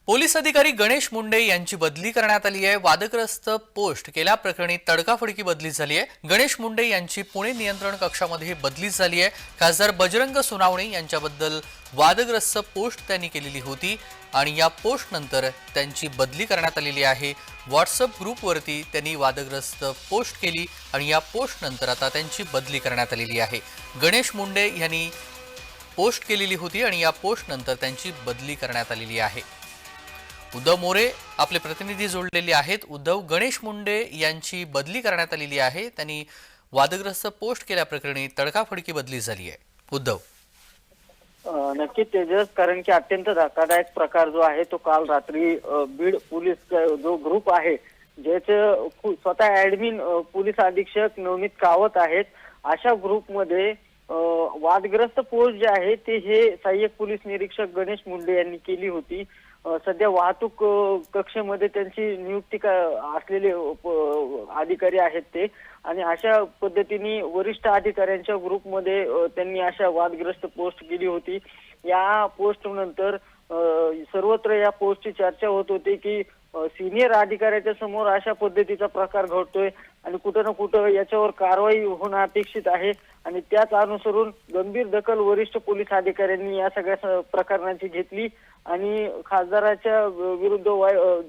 Police अधिकारी गणेश मुंडे यांची बदली करण्यात आली आहे। वादग्रस्त पोस्ट केल्याप्रकरणी तडकाफडकी बदली झाली आहे। गणेश मुंडे यांची पुणे नियंत्रण कक्षामध्ये बदली झाली आहे। खासदार बजरंग सोनावणे यांच्याबद्दल वादग्रस्त पोस्ट त्यांनी केलेली होती आणि या पोस्ट नंतर त्यांची बदली करण्यात आलेली आहे। व्हॉट्सअप ग्रुपवरती त्यांनी वादग्रस्त पोस्ट केली आणि या पोस्ट नंतर आता त्यांची बदली करण्यात आलेली आहे। गणेश मुंडे यांनी पोस्ट केलेली होती आणि या पोस्ट नंतर त्यांची बदली करण्यात आलेली आहे। उद्धव मोरे आपले प्रतिनिधी जोडलेले आहेत। उद्धव, गणेश मुंडे यांची बदली करण्यात आलेली आहे। त्यांनी वादग्रस्त पोस्ट केल्याप्रकरणी तडकाफडकी बदली झाली आहे। उद्धव, नक्कीच तेजस, कारण की अत्यंत धक्कादायक प्रकार जो आहे तो काल रात्री बीड पोलीस जो ग्रुप आहे ज्याचे स्वतः ऍडमिन पोलीस अधीक्षक नवनीत कावत आहेत, अशा ग्रुपमध्ये वादग्रस्त पोस्ट जे आहे ते हे सहाय्यक पोलीस निरीक्षक गणेश मुंडे यांनी केली होती। सध्या वाहतूक कक्षेमध्ये त्यांची नियुक्ती असलेले अधिकारी आहेत ते, आणि अशा पद्धतीने वरिष्ठ अधिकाऱ्यांच्या ग्रुपमध्ये त्यांनी अशा वादग्रस्त पोस्ट केली होती। या पोस्ट नंतर सर्वत्र या पोस्टची चर्चा होत होती की सिनियर अधिकाऱ्याच्या समोर अशा पद्धतीचा प्रकार घडतोय आणि कुठं ना कुठं याच्यावर कारवाई होणं अपेक्षित आहे, आणि त्याच अनुसरून गंभीर दखल वरिष्ठ पोलीस अधिकाऱ्यांनी या सगळ्या प्रकरणाची घेतली आणि खासदाराच्या विरुद्ध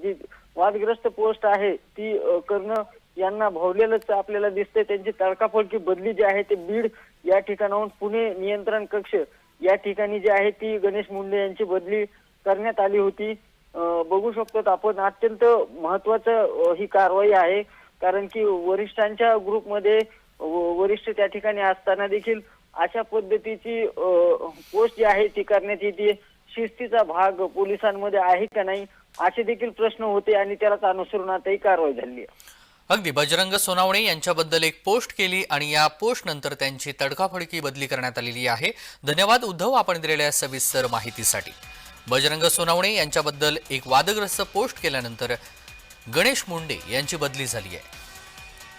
जी वादग्रस्त पोस्ट आहे ती करणं यांना भावलेलंच आपल्याला दिसतंय। त्यांची तडकाफडकी बदली जी आहे ते बीड या ठिकाणाहून पुणे नियंत्रण कक्ष या ठिकाणी जी आहे ती गणेश मुंडे यांची बदली करण्यात आली होती। बघू शकतो आपण, अत्यंत महत्वाचं ही कारवाई आहे, कारण की वरिष्ठांच्या ग्रुपमध्ये वरिष्ठ त्या ठिकाणी असताना देखील अशा पद्धतीची पोस्ट जी आहे ती करण्यात येते। शिस्तीचा भाग पोलिसांमध्ये आहे का नाही असे देखील प्रश्न होते आणि त्यालाच अनुसरून आता ही कारवाई झाली आहे। अगदी बजरंग सोनावणे यांच्याबद्दल एक पोस्ट केली आणि या पोस्ट नंतर त्यांची तडकाफडकी बदली करण्यात आलेली आहे। धन्यवाद उद्धव, आपण दिलेल्या सविस्तर माहितीसाठी। बजरंग सोनावणे यांच्याबद्दल एक वादग्रस्त पोस्ट केल्यानंतर गणेश मुंडे यांची बदली झाली आहे।